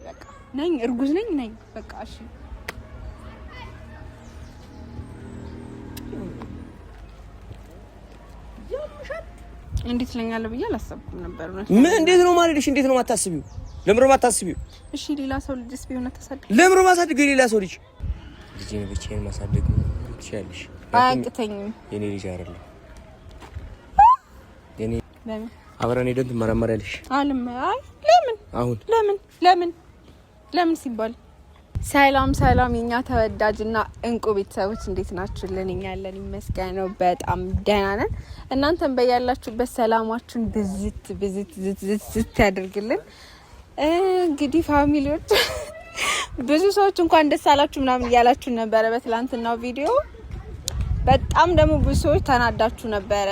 በቃ ነኝ እርጉዝ ነኝ በቃ እሺ እንዴት ለኛለህ ብዬ አላሰብኩም ነበር ነው ምን እንዴት ነው ማለትሽ እንዴት ነው ማታስቢው ለምሮ ማታስቢው እሺ ሌላ ሰው ልጅስ ቢሆን ተሰደደ ለምሮ ማሳደግ ሌላ ሰው ልጅ ልጅን ብቻዬን ማሳደግ ትችያለሽ አያቅተኝም የኔ ልጅ አይደለም የኔ አብረን ሄደን ትመረመሪያለሽ አልም አይ አሁን ለምን ሲባል ሰላም የኛ ተወዳጅና እንቁ ቤተሰቦች እንዴት ናችሁልን? እኛ ያለን ይመስገነው በጣም ደህና ነን። እናንተም በያላችሁበት ሰላማችሁን ብዝት ያድርግልን። እንግዲህ ፋሚሊዎች ብዙ ሰዎች እንኳን ደስ አላችሁ ምናምን እያላችሁ ነበረ በትላንትናው ቪዲዮ። በጣም ደግሞ ብዙ ሰዎች ተናዳችሁ ነበረ።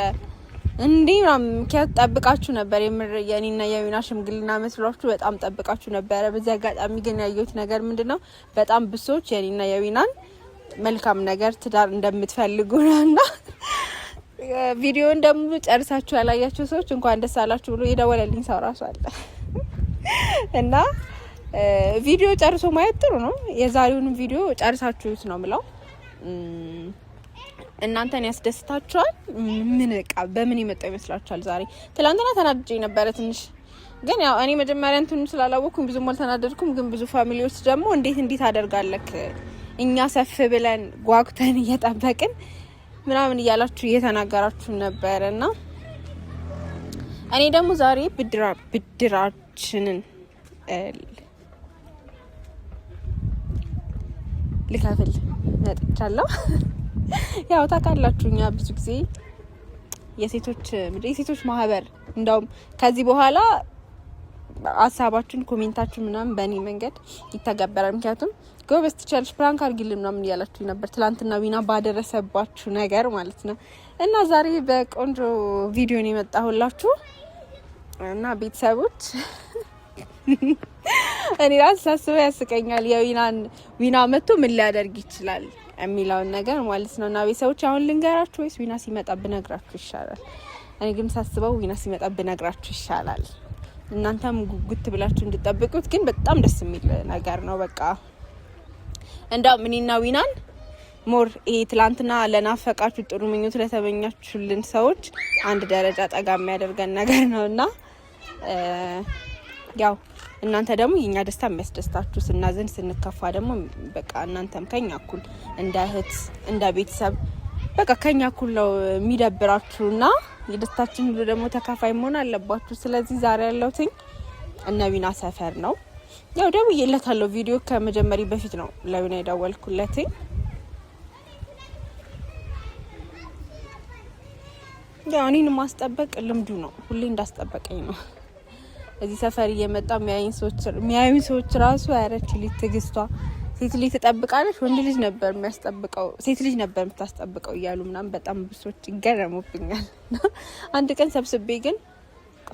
እንዴም ከጠብቃችሁ ነበር የምር የኔና የዊና ሽምግልና መስሏችሁ በጣም ጠብቃችሁ ነበረ። በዚህ አጋጣሚ ግን ያየሁት ነገር ምንድነው በጣም ብዙ ሰዎች የኔና የዊናን መልካም ነገር ትዳር እንደምትፈልጉና ቪዲዮን ደግሞ ጨርሳችሁ ያላያችሁ ሰዎች እንኳን ደስ አላችሁ ብሎ የደወለልኝ ሰው ራሱ አለ እና ቪዲዮ ጨርሶ ማየት ጥሩ ነው። የዛሬውን ቪዲዮ ጨርሳችሁት ነው ምለው እናንተን ያስደስታችኋል? ምን በቃ በምን ይመጣው ይመስላችኋል? ዛሬ ትላንትና ተናድጄ ነበረ ትንሽ ግን ያው እኔ መጀመሪያ እንትን ስላላወቅኩኝ ብዙም አልተናደድኩም። ግን ብዙ ፋሚሊዎች ደግሞ እንዴት አደርጋለክ እኛ ሰፍ ብለን ጓጉተን እየጠበቅን ምናምን እያላችሁ እየተናገራችሁ ነበርና እኔ ደግሞ ዛሬ ብድራችንን ልከፍል መጥቻለሁ። ያው ታውቃላችሁኛ ብዙ ጊዜ የሴቶች ማህበር እንደውም ከዚህ በኋላ ሀሳባችሁን ኮሜንታችሁ ምናምን በእኔ መንገድ ይተገበራል። ምክንያቱም ጎበዝ ትችያለሽ ፕራንክ አድርጊልን ምናምን እያላችሁ ነበር ትላንትና ዊና ባደረሰባችሁ ነገር ማለት ነው። እና ዛሬ በቆንጆ ቪዲዮ ነው የመጣሁላችሁ እና ቤተሰቦች እኔ ራስ ሳስበው ያስቀኛል። ዊና መጥቶ ምን ሊያደርግ ይችላል የሚለውን ነገር ማለት ነው። እና ቤተሰቦች አሁን ልንገራችሁ ወይስ ዊና ሲመጣ ብነግራችሁ ይሻላል? እኔ ግን ሳስበው ዊና ሲመጣ ብነግራችሁ ይሻላል። እናንተም ጉጉት ብላችሁ እንድትጠብቁት ግን በጣም ደስ የሚል ነገር ነው። በቃ እንደው እኔና ዊናን ሞር ይሄ ትላንትና ለናፈቃችሁ ጥሩ ምኞት ለተመኛችሁልን ሰዎች አንድ ደረጃ ጠጋ የሚያደርገን ነገር ነውና ያው እናንተ ደግሞ የኛ ደስታ የሚያስደስታችሁ ስናዘን ስንከፋ ደግሞ በቃ እናንተም ከኛ እኩል እንደ እህት እንደ ቤተሰብ በቃ ከኛ እኩል ነው የሚደብራችሁና የደስታችን ሁሉ ደግሞ ተካፋይ መሆን አለባችሁ። ስለዚህ ዛሬ ያለውትኝ እነ ዊና ሰፈር ነው። ያው ደውዬለታለሁ ቪዲዮ ከመጀመሪ በፊት ነው ለዊና የደወልኩለትኝ። ያው እኔን ማስጠበቅ ልምዱ ነው፣ ሁሌ እንዳስጠበቀኝ ነው። እዚህ ሰፈር እየመጣ የሚያዩኝ ሰዎች ራሱ ያረች ልጅ ትግስቷ ሴት ልጅ ትጠብቃለች ወንድ ልጅ ነበር የሚያስጠብቀው ሴት ልጅ ነበር የምታስጠብቀው እያሉ ምናምን በጣም ብዙዎች ይገረሙብኛል። አንድ ቀን ሰብስቤ ግን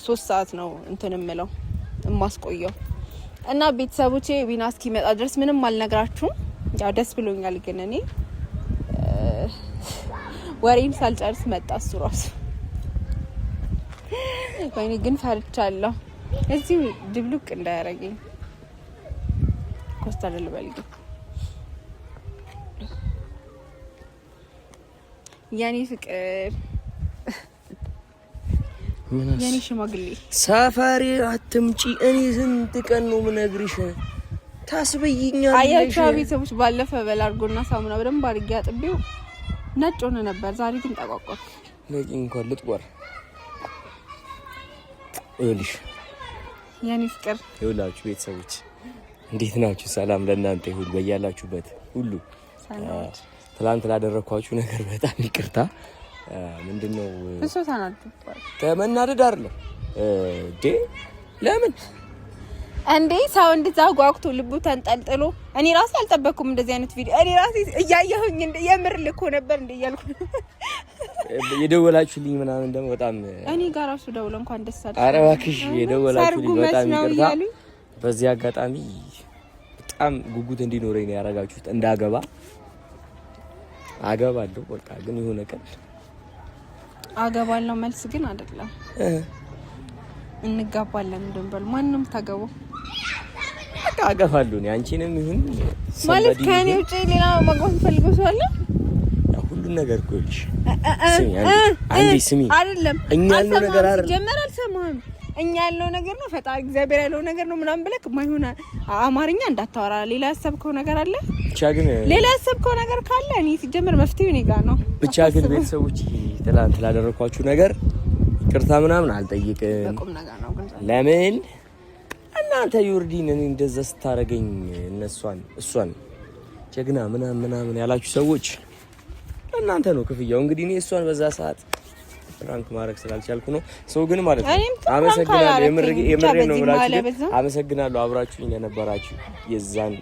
3 ሰዓት ነው እንትን እምለው እማስቆየው እና ቤተሰቦቼ ዊና እስኪመጣ ድረስ ምንም አልነግራችሁም። ያው ደስ ብሎኛል። ግን እኔ ወሬን ሳልጨርስ መጣ እሱ ራሱ ወይኔ ግን ፈርቻለሁ። እዚህ ድብሉቅ እንዳያረገኝ ኮስታ ልበልኝ። ያኔ ፍቅር ያኔ ሽማግሌ ሰፈሪ አትምጪ። እኔ ስንት ቀን ነው ምነግርሽ ታስበይኛለሽ። አያቻው ቤተሰቦች ባለፈ በላርጎና ሳሙና በደንብ አድርጌ አጥቤው ነጭ ሆነ ነበር። ዛሬ ግን ጠቋቋ ለቂ እንኳን ልጥቆር እልሽ ያኔ ፍቅር ይውላችሁ። ቤተሰቦች እንዴት ናችሁ? ሰላም ለእናንተ ይሁን በያላችሁበት ሁሉ። ትላንት ላደረኳችሁ ነገር በጣም ይቅርታ። ምንድነው እሱ ተናድቷል። ከመናደድ አይደለም ለምን እንዴ ሰው እንደዛው ጓጉቶ ልቡ ተንጠልጥሎ እኔ ራሴ አልጠበቅኩም እንደዚህ አይነት ቪዲዮ። እኔ ራሴ እያየሁኝ የምር ልኮ ነበር እንደያልኩ የደወላችሁልኝ ምናምን ደግሞ በጣም እኔ ጋር ራሱ ደውሎ እንኳን ደስ አለ። ኧረ እባክሽ የደወላችሁልኝ በጣም ይቅርታ። በዚህ አጋጣሚ በጣም ጉጉት እንዲኖረኝ ነው ያረጋችሁት። አገባለሁ በቃ ግን የሆነ ቀን አገባለሁ መልስ ግን አይደለም እንጋባለን እንደምበል ማንንም ታገቡ አገባለሁ እኔ አንቺንም ይሁን ማለት ከኔ ውጪ ሌላ ማግባት ፈልገው ሰው አለ? ሁሉን ነገር እኮ ይልሽ አንዴ ስሚ አይደለም እኛ ያለው ነገር አይደለም ጀመር አልሰማህም እኛ ያለው ነገር ነው ፈጣሪ እግዚአብሔር ያለው ነገር ነው ምናምን ብለክ ማይሆን አማርኛ እንዳታወራ ሌላ ያሰብከው ነገር አለ ብቻ ግን ሌላ ያሰብከው ነገር ካለ እኔ ሲጀመር መፍትሄው እኔ ጋር ነው ብቻ ግን ቤተሰቦች ትላንት ላደረኳችሁ ነገር ይቅርታ ምናምን አልጠይቅም ቁም ነገር ነው ግን ለምን እናንተ ዩርዲን እንደዛ ስታረገኝ እሷን ጀግና ምናምን ያላችሁ ሰዎች እናንተ ነው ክፍያው እንግዲህ እኔ እሷን በዛ ሰዓት ፍራንክ ማድረግ ስላልቻልኩ ነው ሰው ግን ማለት ነው አመሰግናለሁ የምሬን ነው የምላችሁ አመሰግናለሁ አብራችሁኝ ለነበራችሁ የዛን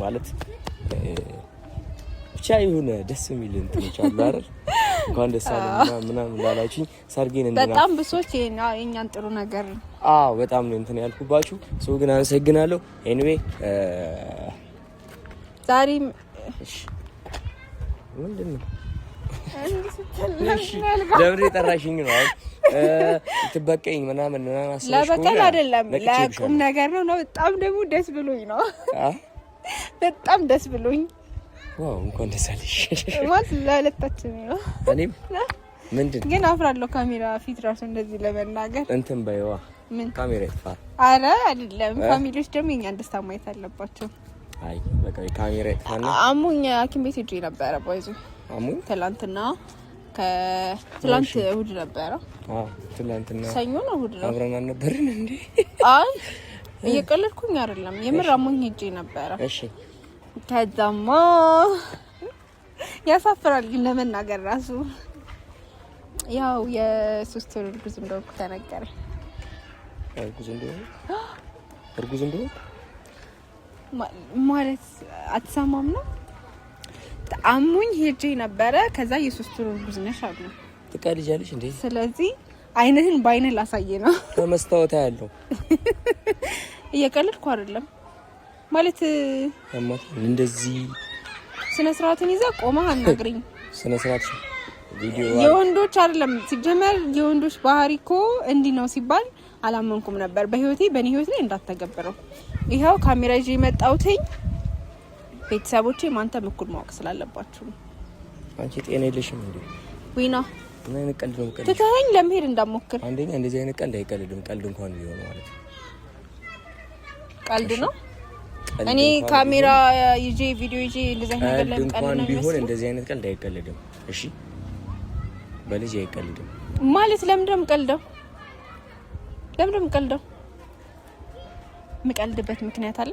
ማለት ብቻ ይሁን ደስ የሚል እንትኖች አሉ አይደል እንኳን ደስ አለኝ ምናምን ላላችሁኝ ሰርጌን እንደና በጣም ብሶች የኛን ጥሩ ነገር በጣም ነው እንትን ያልኩባችሁ ሰው ግን አመሰግናለሁ ኤኒዌይ ዛሬም እሺ ምንድነው ለምን የጠራሽኝ ነው ትበቀኝ ምናምን አስበሽ ለበቀል አይደለም ለቁም ነገር ነው በጣም ደግሞ ደስ ብሎኝ ነው በጣም ደስ ብሎኝ ዋው እንኳን ደስ አለሽ ማለት ለሁለታችን ነው እኔም ምንድነው ግን አፍራለሁ ካሜራ ፊት ራሱ እንደዚህ ለመናገር እንትን በይዋ ምን ካሜራ ይፋ አረ አይደለም ፋሚሊዎች ደግሞ እኛን ደስታ ማየት አለባቸው አይ በቃ ካሜራ ይፋና አሙኝ ሐኪም ቤት ሄጄ ነበር ባይዙ አሙኝ ትላንትና ከትላንት እሑድ ነበር ትላንትና ሰኞ ነው እሑድ ነው አብረን አልነበርን እንዴ አይ እየቀለድኩኝ አይደለም የምር አሙኝ ሄጄ ነበር እሺ ከዛማ ያሳፍራል ግን ለመናገር ራሱ ያው የሶስት ወር እርጉዝ እንደሆንኩ ተነገረኝ እርጉዝ እንደሆንኩ ማለት አትሰማም ነው አሙኝ ሄጄ ነበረ ከዛ የሶስት ወር እርጉዝ ነሽ አሉ ትቀልጃለሽ እንዴ ስለዚህ አይንህን ባይንህ ላሳየ ነው ከመስታወታ ያለው እየቀለድኩ አይደለም ማለት አማት እንደዚህ ስነ ስርዓትን ይዘህ ቆመህ አናግረኝ ስነ ስርዓት ቪዲዮ የወንዶች አይደለም ሲጀመር የወንዶች ባህሪኮ እንዲህ ነው ሲባል አላመንኩም ነበር በህይወቴ በኔ ህይወት ላይ እንዳትተገብረው ይሄው ካሜራ ይዤ መጣውተኝ ቤተሰቦቼ ማንተ ምኩል ማወቅ ስላለባችሁ አንቺ ጤና የለሽም እንዴ ወይና ምን ቀልድ ነው ቀልድ ትተኸኝ ለመሄድ እንዳሞክር አንደኛ እንደዚህ አይነት ቀልድ አይቀልድም ቀልድ እንኳን ቢሆን ማለት ቀልድ ነው እኔ ካሜራ ይዤ ቪዲዮ ይዤ እንደዛ ነገር ላይ ቀልድ ነው ቢሆን እንደዚህ አይነት ቀልድ አይቀልድም እሺ በልጅ አይቀልድም ማለት ለምንድነው ቀልደው ምቀልድበት ምክንያት አለ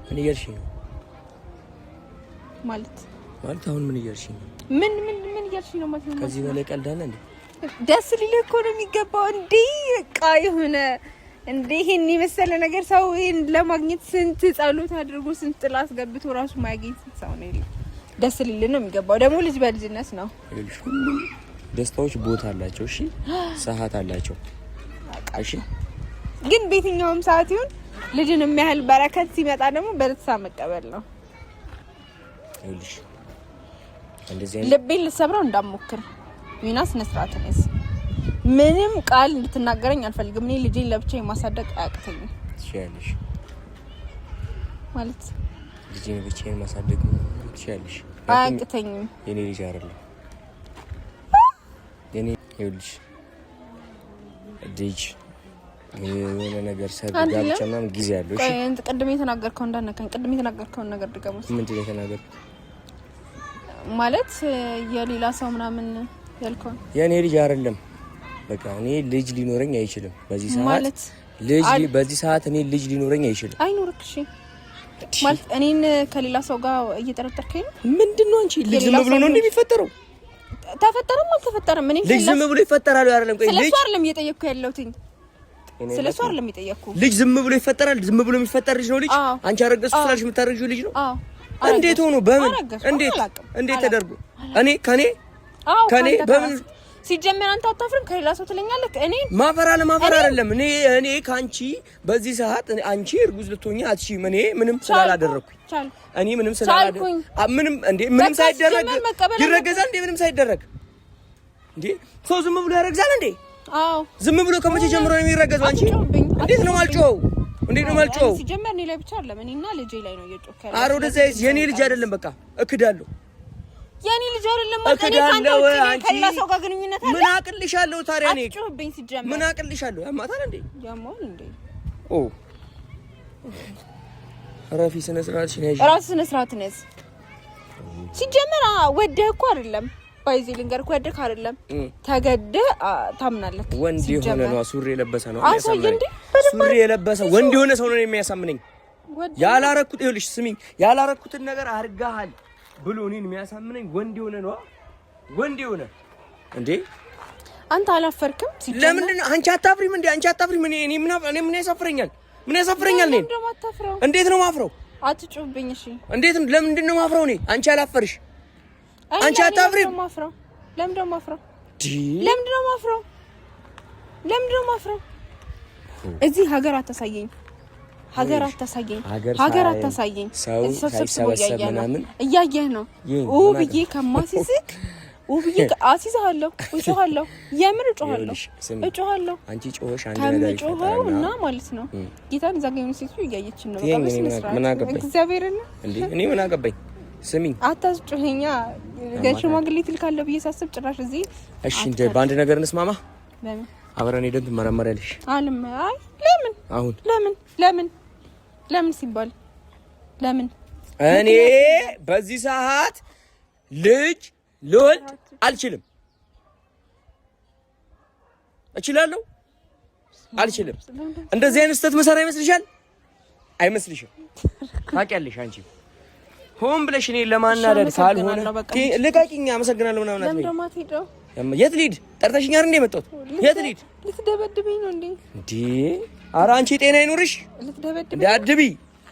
ምን እያልሽኝ ነው ማለት አሁን ምን እያልሽኝ ነው ምን እያልሽኝ ነው ማለት ነው ከዚህ በላይ ቀልድ አለ እንዴ ደስ ሊልህ እኮ ነው የሚገባው እንዴ በቃ የሆነ እንዴ ይሄን የመሰለ ነገር ሰው ይሄን ለማግኘት ስንት ጸሎት አድርጎ ስንት ጥላት ገብቶ ራሱ ማግኘት ሰው ነው ይል ደስ ሊልህ ነው የሚገባው ደግሞ ልጅ በልጅነት ነው ደስታዎች ቦታ አላቸው እሺ ሰዓት አላቸው እሺ ግን በየትኛውም ሰዓት ይሁን ልጅን የሚያህል በረከት ሲመጣ ደግሞ በደስታ መቀበል ነው ይልሽ እንደዚህ ልቤን ልሰብረው እንዳሞክር ሚናስ ነስራተነስ ምንም ቃል እንድትናገረኝ አልፈልግም እኔ ልጄን ለብቻዬ ማሳደግ አያቅተኝም ትችያለሽ ማለት ልጄን ብቻዬን ማሳደግ ትችያለሽ አያቅተኝም የኔ ልጅ አይደለም የኔ ይልሽ ልጅ የሆነ ነገር ሰርጋ ብቻና ጊዜ ያለው እሺ ቅድም የተናገርከው እንዳነካኝ ቅድም የተናገርከውን ነገር ድገሙት ምንድን ነው የተናገርከው ማለት የሌላ ሰው ምናምን ያልከው የኔ ልጅ አይደለም በቃ እኔ ልጅ ሊኖረኝ አይችልም በዚህ ሰዓት ማለት በዚህ ሰዓት እኔ ልጅ ሊኖረኝ አይችልም አይኖርክ እሺ ማለት እኔን ከሌላ ሰው ጋር እየተረጠርከኝ ምንድነው አንቺ ልጅ ዝም ብሎ ነው እንደሚፈጠረው ተፈጠረም አልተፈጠረም ምን ልጅ ዝም ብሎ ይፈጠራል አይደለም ቆይ ልጅ ስለሱ አይደለም እየጠየቅኩ ያለሁትኝ ስለሱ አይደለም እየጠየቅኩ ልጅ ዝም ብሎ ይፈጠራል ዝም ብሎ የሚፈጠር ልጅ ነው ልጅ አንቺ አረገዝኩ ስላልሽ የምታረግጂው ልጅ ነው እንዴት ሆኖ በምን እንዴት ተደርጎ ከኔ በምን ሲጀመር አንተ አታፍርም ከሌላ ሰው ትለኛለህ እኔ ማፈር አይደለም እኔ ካንቺ በዚህ ሰዓት አንቺ እርጉዝ ልትሆኚ አትሺም እኔ ምንም ስላላደረኩኝ እኔ ምንም ስላላደረኩኝ ምንም ሳይደረግ ይረገዛል እንዴ ምንም ሳይደረግ እንዴ ሰው ዝም ብሎ ያረግዛል እንዴ ዝም ብሎ ከመቼ ጀምሮ ነው የሚረገዘው አንቺ እንዴት ነው ማልጮው እንዴት ነው ማልጮው? ሲጀመር እኔ ላይ ብቻ አይደለም እኔና ልጄ ላይ ነው እየጮክ ያለው። ኧረ ወደዛ የኔ ልጅ አይደለም በቃ እክዳለሁ። የኔ ልጅ አይደለም ማለት እኔ ካንተ ከሌላ ሰው ጋር ግንኙነት አለ? ምን አቅልሻለሁ ታዲያ? እኔ አትጮህብኝ። ሲጀመር ምን አቅልሻለሁ? ያማታል እንዴ? ያማል እንዴ? ኦ ረፊ ስነ ስርዓት ሽነጂ ራስ ስነ ስርዓት ነስ። ሲጀመር ወደህ እኮ አይደለም ባይዚ ልንገር እኮ ወደህ አይደለም ተገደህ ታምናለህ። ወንድ የሆነ ነው ሱሪ የለበሰ ነው የሚያሳምነኝ። ሱሪ የለበሰ ወንድ የሆነ ሰው ነው የሚያሳምነኝ። ያላረኩት ይኸውልሽ ስሚኝ፣ ያላረኩትን ነገር አድርጋሃል ብሎ እኔን የሚያሳምነኝ ወንድ የሆነ ነው። ወንድ የሆነ እንዴ አንተ አላፈርክም? ሲጀመር ለምንድን ነው አንቺ አታፍሪም እንዴ? አንቺ አታፍሪም? እኔ ምን ያሳፍረኛል? ምን ያሳፍረኛል? እኔ እንዴት ነው ማፍረው? አትጩብኝ። እሺ እንዴት ለምንድን ነው ማፍረው? እኔ አንቺ አላፈርሽ? አንቺ አታፍሪም? ለምንድን ነው ማፍረው? ለምንድን ነው ማፍረው? እዚህ ሀገር አታሳየኝ። ሀገር አታሳየኝ። ሰው ሳይሰበሰብ ምናምን እያየህ ነው። ብዬ ከማሲስቅ ብዬ አሲዝሃለሁ። እጮሃለሁ። የምር እጮሃለሁ። አንቺ ጮኸሽ አንድ ነገር ከምጮኸው እና ማለት ነው ጌታን ዘጋኝ ሲሱ እያየችን ነው። በቃ ምን አገባኝ? እግዚአብሔርን እንዴ እኔ ምን አገባኝ? ስሚኝ አታስጮኸኛ። ገሽማግሌ ትልካለህ ብዬ ሳስብ ጭራሽ እዚህ እሺ እንደ ባንድ ነገር እንስማማ። ለምን አብረን ሄደን ትመረመሪያለሽ? አልም አይ ለምን አሁን ለምን ሲባል ለምን እኔ በዚህ ሰዓት ልጅ ልወልድ አልችልም። እችላለሁ? አልችልም። እንደዚህ አይነት ስህተት መሰራ ይመስልሻል? አይመስልሽም? ታውቂያለሽ አንቺ ሆን ብለሽ እኔ ለማናደድ ካልሆነ ልቀቂኝ። አመሰግናለሁ ምናምን አትበይ። የት ልሂድ? ጠርተሽኝ አይደል እንዴ የመጣሁት? የት ልሂድ? ልትደበድበኝ ነው እንዴ? ኧረ አንቺ ጤና ይኑርሽ። ልትደበድበኝ አድቢ።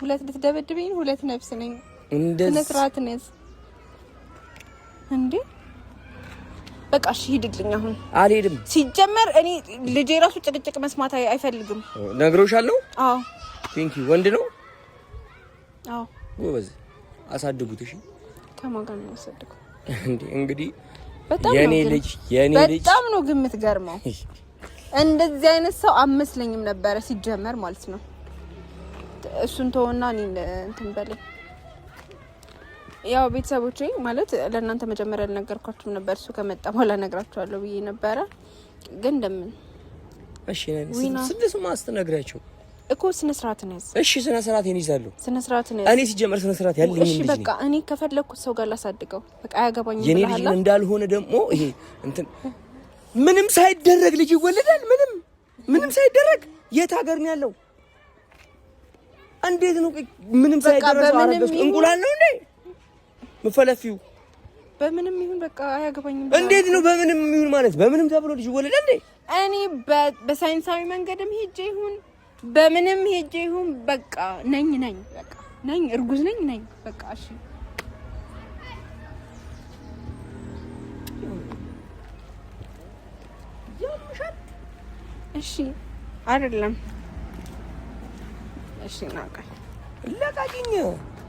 ልትደበድበኝ ሁለት ነፍስ ነኝ። እንደዚህ ስርዓት ነኝ እንዴ? በቃ እሺ ሂድልኝ። አሁን አልሄድም። ሲጀመር እኔ ልጄ ራሱ ጭቅጭቅ መስማት አይፈልግም። ነግሮሻለሁ? አዎ። ፒንኪ ወንድ ነው? አዎ። ጎበዝ አሳድጉት። እሺ ከማን ጋር ነው ያሳድጉት እንዴ? እንግዲህ የኔ ልጅ በጣም ነው ግን የምትገርመው። እንደዚህ አይነት ሰው አመስለኝም ነበረ ሲጀመር ማለት ነው። እሱን ተወና እኔ እንትን በለኝ። ያው ቤተሰቦቼ ማለት ለእናንተ መጀመሪያ አልነገርኳችሁም ነበር። እሱ ከመጣ በኋላ እነግራችኋለሁ ብዬ ነበረ። ግን እንደምን እሺ ነኝ ስድስት ማስተናግሪያቸው እኮ ስነ ስርዓት ነው። እሺ ስነ ስርዓት ይይዛሉ። ስነ ስርዓት ነው። እኔ ሲጀመር ስነ ስርዓት ያለኝ ልጅ ነኝ። በቃ እኔ ከፈለኩት ሰው ጋር ላሳድገው በቃ አያገባኝም። የኔ ልጅ እንዳልሆነ ደግሞ ይሄ እንትን ምንም ሳይደረግ ልጅ ይወለዳል። ምንም ሳይደረግ የት ሀገር ነው ያለው? እንዴት ነው ምንም ሳይደረግ አረገዝ እንቁላል ነው እንዴ መፈለፊው? በምንም ይሁን በቃ አያገባኝም። እንዴት ነው በምንም ይሁን ማለት በምንም ተብሎ ልጅ ይወለዳል እንዴ? እኔ በሳይንሳዊ መንገድም ሄጄ ይሁን በምንም ሄጄ ይሁን በቃ ነኝ በቃ ነኝ እርጉዝ ነኝ በቃ እሺ እሺ አይደለም እሺ ናቀኝ ለቃቂኝ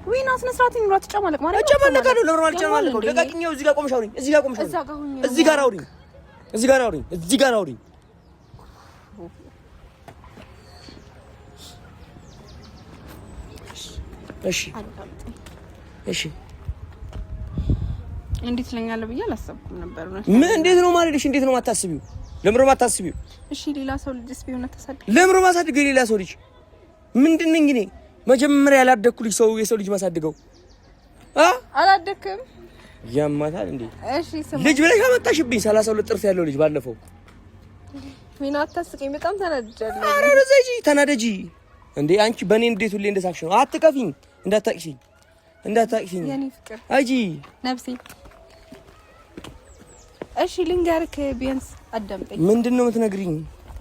ወይና አስነ ስርዓት ይኑራ። ተጨማለቅ ማለት ተጨማለቃለሁ። ኖርማል ተጨማለቀው። ለቃቂኝ እዚህ ጋር ቆምሽ አውሪኝ። እዚህ ጋር አውሪኝ። እሺ እንዴት ለኛለ ብዬ አላሰብኩም ነበር ነው። ምን እንዴት ነው ማለትሽ? እንዴት ነው ማታስቢው? ለምን ነው ማታስቢው? እሺ ሌላ ሰው ልጅስ ቢሆን ተሳደደ። ለምን ነው ማሳደገው? ሌላ ሰው ልጅ ምንድነኝ? እኔ መጀመሪያ ያላደኩ ልጅ ሰው የሰው ልጅ ማሳደገው አላደክም ያማታል እንዴ? እሺ ስማ ልጅ ብለሽ አመጣሽብኝ 32 ጥርስ ያለው ልጅ ባለፈው። ምን አታስቀኝ። በጣም ተናድጃለሁ። ኧረ ወደዚህ ተናደጂ እንዴ አንቺ በኔ እንዴት ሁሌ እንደሳቅሽ ነው? አትቀፊኝ። እንዳታቅፊኝ የኔ ፍቅር አጂ ነፍሴ። እሺ ልንገርክ ቢያንስ አዳምጠኝ። ምንድነው የምትነግሪኝ?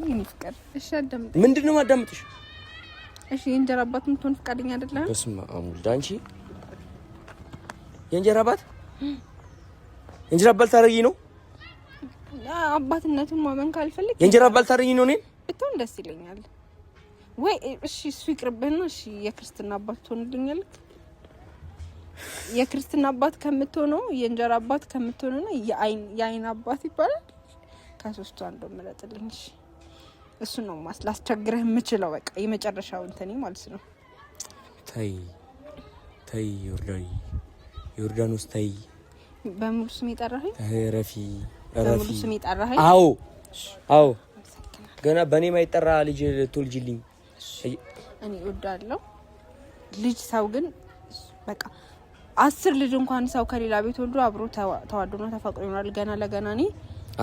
የኔ ፍቅር እሺ አዳምጠኝ። ምንድነው ማዳምጥሽ? እሺ የእንጀራ አባት ምትሆን ፍቃደኛ አይደለም? በስመ አብ ወልድ። አንቺ የእንጀራ አባት ታረጊ ነው? አባትነቱን ማመን ካልፈልግ የእንጀራ አባት ታረጊ ነው? እኔን ብትሆን ደስ ይለኛል። ወይ እሺ እሱ ይቅርብህና እሺ የክርስትና አባት ትሆንልኛለህ? የክርስትና አባት ከምትሆነው የእንጀራ አባት ከምትሆነው የአይን አባት ይባላል። ከሶስቱ አንዱ ምረጥልኝ። እሺ እሱ ነው ላስቸግርህ የምችለው በቃ የመጨረሻው እንትኔ ማለት ነው። ተይ ዮርዳኖስ ተይ። በሙሉ ስም የጠራኸኝ? ረፊ በሙሉ ስም የጠራኸኝ? አዎ ገና በኔ ማይጠራ ልጅ ልትወልጂልኝ እኔ እወዳለሁ ልጅ። ሰው ግን በቃ 10 ልጅ እንኳን ሰው ከሌላ ቤት ወልዶ አብሮ ተዋዶና ተፋቅሮ ይኖራል። ገና ለገና እኔ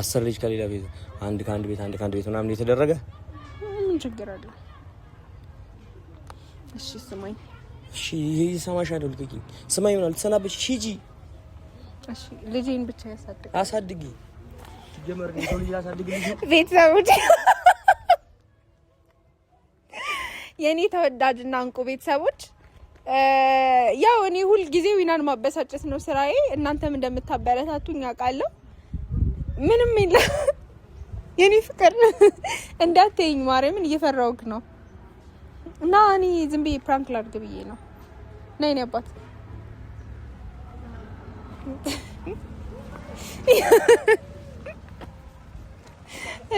10 ልጅ ከሌላ ቤት አንድ ከአንድ ቤት ምናምን የተደረገ ምን ችግር አለ? እሺ ስማኝ። እሺ ይሰማሻል። ልቀቂኝ። ስማኝ ምናምን ልትሰናበች ሂጂ። እሺ ልጄን ብቻ አሳድጊ። ጀመር ነው ልጅ አሳድግልኝ። ቤተሰቦች የኔ ተወዳጅና እንቁ ቤተሰቦች ያው እኔ ሁል ጊዜ ዊናን ማበሳጨት ነው ስራዬ። እናንተም እንደምታበረታቱኝ አውቃለሁ። ምንም የለ የኔ ፍቅር እንዳትይኝ ማርያምን እየፈራሁክ ነው። እና እኔ ዝም ብዬ ፕራንክ ላድርግ ብዬ ነው። ነይ ነይ አባት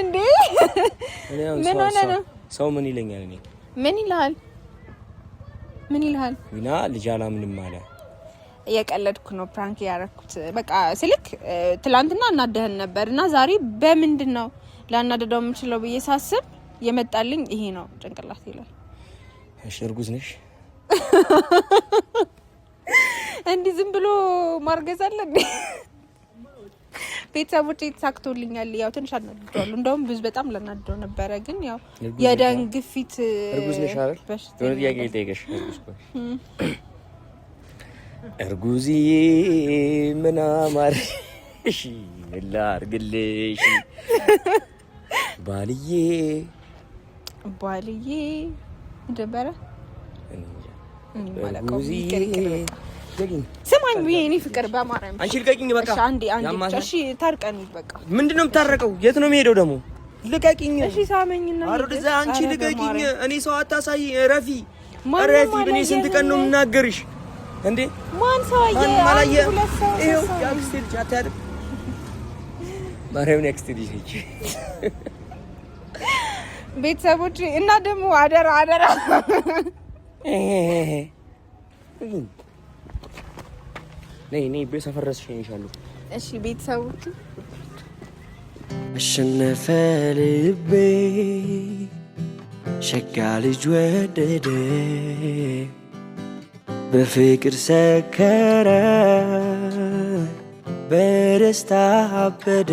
እንዴ ምን ሆነ ነው? ሰው ምን ይለኛል? እኔ ምን ይልሃል? ዊና ልጅ አላምንም አለ። እየቀለድኩ ነው ፕራንክ ያደረኩት። በቃ ስልክ ትላንትና እናደህን ነበርና ዛሬ በምንድነው ላናደደው የምችለው ብዬ ሳስብ የመጣልኝ ይሄ ነው ጭንቅላት ይላል። እሺ እርጉዝ ነሽ? እንዲህ ዝም ብሎ ማርገዝ አለ እንዴ? ቤተሰቦቼ ተሳክቶልኛል። ያው ትንሽ አናድደዋል። እንደውም ብዙ በጣም ለናደው ነበረ፣ ግን ያው የደም ግፊት እርጉዝ ነሽ አይደል? የሆነ ጥያቄ ልጠይቅሽ። እርጉዝዬ ምን አማረሽ ላድርግልሽ? ባልዬ ደበረ ስማኝ ብዬ እኔ ፍቅር በማርያም አንቺ ልቀቂኝ በቃ። እሺ አንዴ እሺ ታርቀን በቃ። ምንድነው የምታረቀው? የት ነው የሚሄደው ደግሞ? ልቀቂኝ። እሺ ሳመኝና አሮድዛ አንቺ ልቀቂኝ። እኔ ሰው አታሳይ። ረፊ እኔ ስንት ቀን ነው የምናገርሽ እንዴ? ማን ሰው አየ? ይሄው ያክስቴ ልጅ አታያለሽ? ማርያምን ያክስቴ ልጅ ነች። ቤተሰቦች እና ደግሞ አደራ ነይ በሰፈረስ ሸኝሻለሁ። እሺ ቤተሰቦች አሸነፈ ልቤ ሸጋ ልጅ ወደደ በፍቅር ሰከረ በደስታ አበደ